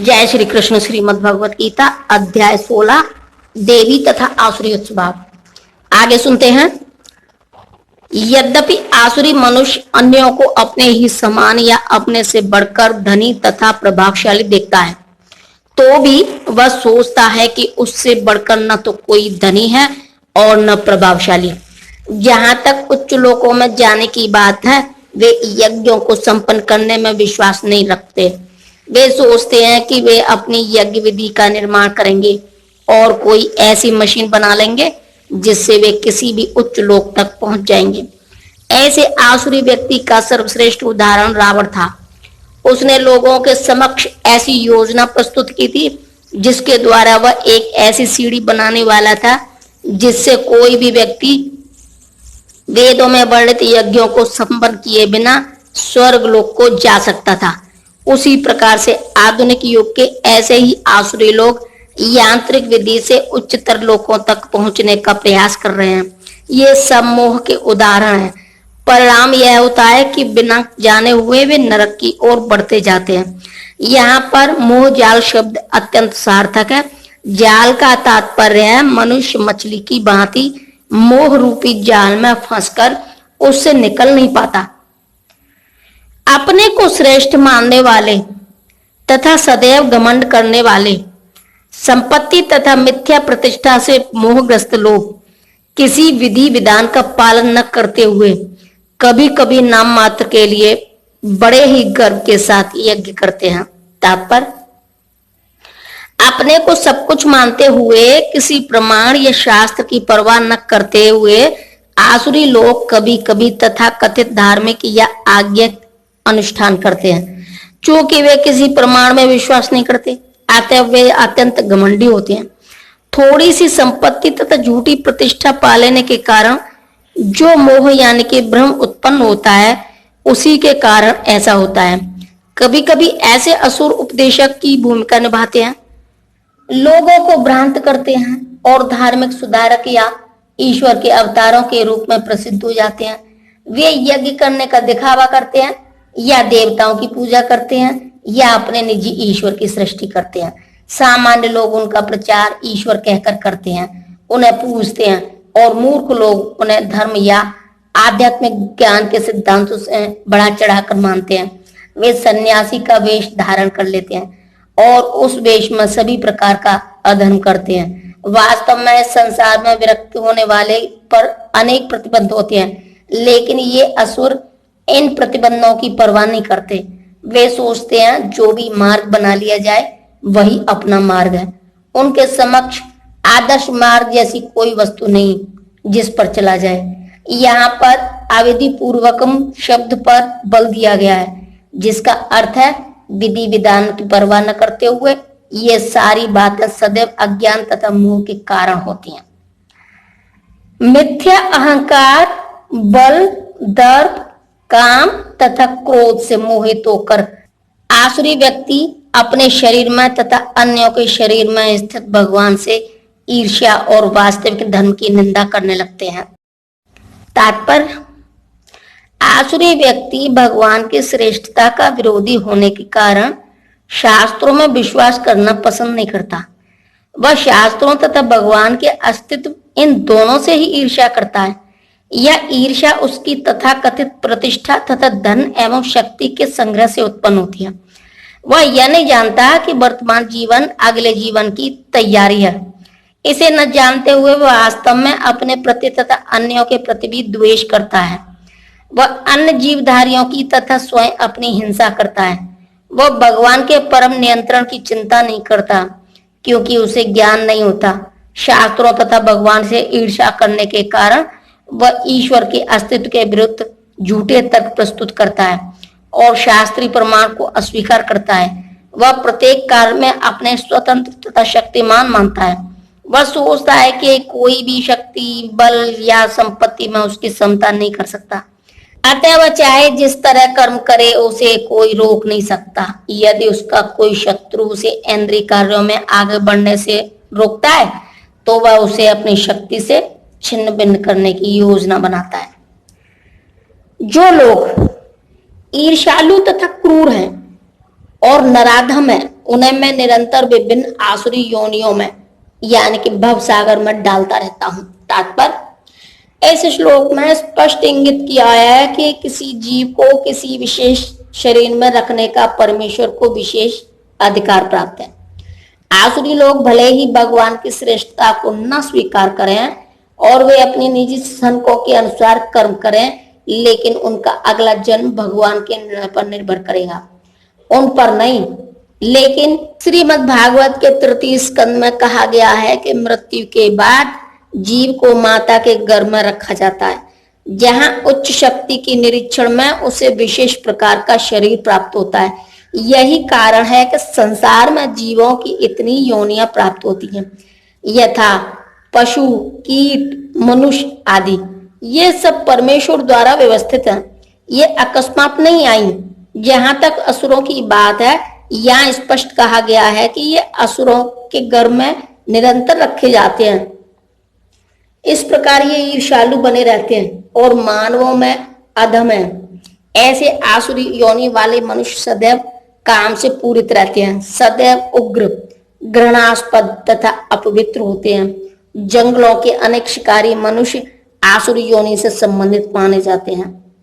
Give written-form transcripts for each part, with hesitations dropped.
जय श्री कृष्ण। श्रीमद् भगवत गीता अध्याय 16 देवी तथा आसुरी स्वभाव। आगे सुनते हैं। यद्यपि आसुरी मनुष्य अन्यों को अपने ही समान या अपने से बढ़कर धनी तथा प्रभावशाली देखता है, तो भी वह सोचता है कि उससे बढ़कर न तो कोई धनी है और न प्रभावशाली। जहां तक उच्च लोकों में जाने की बात है, वे यज्ञों को संपन्न करने में विश्वास नहीं रखते। वे सोचते हैं कि वे अपनी यज्ञ विधि का निर्माण करेंगे और कोई ऐसी मशीन बना लेंगे जिससे वे किसी भी उच्च लोक तक पहुंच जाएंगे। ऐसे आसुरी व्यक्ति का सर्वश्रेष्ठ उदाहरण रावण था। उसने लोगों के समक्ष ऐसी योजना प्रस्तुत की थी जिसके द्वारा वह एक ऐसी सीढ़ी बनाने वाला था जिससे कोई भी व्यक्ति वेदों में वर्णित यज्ञों को संपन्न किए बिना स्वर्ग लोक को जा सकता था। उसी प्रकार से आधुनिक युग के ऐसे ही आसुरी लोग यांत्रिक विधि से उच्चतर लोकों तक पहुंचने का प्रयास कर रहे हैं। ये सब मोह के उदाहरण हैं। परिणाम यह होता है कि बिना जाने हुए वे नरक की ओर बढ़ते जाते हैं। यहाँ पर मोह जाल शब्द अत्यंत सार्थक है। जाल का तात्पर्य है मनुष्य मछली की भांति मोह रूपी जाल में फंसकर उससे निकल नहीं पाता। अपने को श्रेष्ठ मानने वाले तथा सदैव घमंड करने वाले, संपत्ति तथा मिथ्या प्रतिष्ठा से मोहग्रस्त लोग किसी विधि विधान का पालन न करते हुए कभी कभी नाम मात्र के लिए बड़े ही गर्व के साथ यज्ञ करते हैं। तात्पर्य, अपने को सब कुछ मानते हुए किसी प्रमाण या शास्त्र की परवाह न करते हुए आसुरी लोग कभी कभी तथा कथित धार्मिक या आज्ञा अनुष्ठान करते हैं। चूंकि वे किसी प्रमाण में विश्वास नहीं करते, अतः वे अत्यंत घमंडी होते हैं। थोड़ी सी संपत्ति तथा झूठी प्रतिष्ठा पा लेने के कारण जो मोह यानी कि भ्रम उत्पन्न होता है, उसी के कारण ऐसा होता है। कभी कभी ऐसे असुर उपदेशक की भूमिका निभाते हैं, लोगों को भ्रांत करते हैं और धार्मिक सुधारक या ईश्वर के अवतारों के रूप में प्रसिद्ध हो जाते हैं। वे यज्ञ करने का दिखावा करते हैं या देवताओं की पूजा करते हैं या अपने निजी ईश्वर की सृष्टि करते हैं। सामान्य लोग उनका प्रचार ईश्वर कहकर करते हैं, उन्हें पूजते हैं और मूर्ख लोग उन्हें धर्म या आध्यात्मिक ज्ञान के सिद्धांतों से बढ़ा चढ़ाकर मानते हैं। वे सन्यासी का वेश धारण कर लेते हैं और उस वेश में सभी प्रकार का अधर्म करते हैं। वास्तव में संसार में विरक्त होने वाले पर अनेक प्रतिबंध होते हैं, लेकिन ये असुर इन प्रतिबंधों की परवाह नहीं करते। वे सोचते हैं जो भी मार्ग बना लिया जाए वही अपना मार्ग है। उनके समक्ष आदर्श मार्ग जैसी कोई वस्तु नहीं जिस पर चला जाए। यहाँ पर अविधि पूर्वकम शब्द पर बल दिया गया है, जिसका अर्थ है विधि विधान की परवाह न करते हुए ये सारी बातें सदैव अज्ञान तथा मोह के कारण होती हैं। मिथ्या अहंकार, बल, दर्प, काम तथा क्रोध से मोहित होकर आसुरी व्यक्ति अपने शरीर में तथा अन्यों के शरीर में स्थित भगवान से ईर्ष्या और वास्तविक धर्म की निंदा करने लगते हैं। तात्पर्य, आसुरी व्यक्ति भगवान की श्रेष्ठता का विरोधी होने के कारण शास्त्रों में विश्वास करना पसंद नहीं करता। वह शास्त्रों तथा भगवान के अस्तित्व इन दोनों से ही ईर्ष्या करता है। यह ईर्ष्या उसकी तथाकथित प्रतिष्ठा तथा धन एवं शक्ति के संग्रह से उत्पन्न होती है। वह यह नहीं जानता कि वर्तमान जीवन अगले जीवन की तैयारी है। इसे न जानते हुए वह वास्तव में अपने प्रति तथा अन्यों के प्रति भी द्वेष करता है। वह अन्य जीवधारियों की तथा स्वयं अपनी हिंसा करता है। वह भगवान के परम नियंत्रण की चिंता नहीं करता, क्योंकि उसे ज्ञान नहीं होता। शास्त्रों तथा भगवान से ईर्ष्या करने के कारण वह ईश्वर के अस्तित्व के विरुद्ध झूठे तर्क प्रस्तुत करता है और शास्त्रीय प्रमाण को अस्वीकार करता है। वह प्रत्येक कार्य में अपने स्वतंत्र तथा शक्तिमान मानता है। वह सोचता है कि कोई भी शक्ति, बल या संपत्ति में उसकी समता नहीं कर सकता। अतः वह चाहे जिस तरह कर्म करे उसे कोई रोक नहीं सकता। यदि उसका कोई शत्रु उसे इंद्रिय कार्यों में आगे बढ़ने से रोकता है तो वह उसे अपनी शक्ति से छिन्न भिन्न करने की योजना बनाता है। जो लोग ईर्ष्यालु तथा क्रूर हैं और नराधम है, उन्हें मैं निरंतर विभिन्न आसुरी योनियों में यानी कि भव सागर में डालता रहता हूं। तात्पर्य, इस श्लोक में स्पष्ट इंगित किया है कि किसी जीव को किसी विशेष शरीर में रखने का परमेश्वर को विशेष अधिकार प्राप्त है। आसुरी लोग भले ही भगवान की श्रेष्ठता को न स्वीकार करें और वे अपनी निजी संकों के अनुसार कर्म करें, लेकिन उनका अगला जन्म भगवान के निर्णय पर निर्भर करेगा, उन पर नहीं। लेकिन श्रीमद् भागवत के 33 स्कंद में कहा गया है कि मृत्यु के बाद जीव को माता के गर्भ में रखा जाता है, जहां उच्च शक्ति की निरीक्षण में उसे विशेष प्रकार का शरीर प्राप्त होता है। यही कारण है कि संसार में जीवों की इतनी योनियां प्राप्त होती हैं, यथा पशु, कीट, मनुष्य आदि। ये सब परमेश्वर द्वारा व्यवस्थित हैं, ये अकस्मात नहीं आई। जहां तक असुरों की बात है, यहाँ स्पष्ट कहा गया है कि ये असुरों के गर्भ में निरंतर रखे जाते हैं। इस प्रकार ये ईर्ष्यालु बने रहते हैं और मानवों में अधम है। ऐसे आसुरी योनि वाले मनुष्य सदैव काम से पूरित रहते हैं, सदैव उग्र, घृणास्पद तथा अपवित्र होते हैं। जंगलों के अनेक शिकारी मनुष्य आसुरी योनि से संबंधित माने जाते हैं।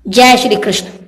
जय श्री कृष्ण।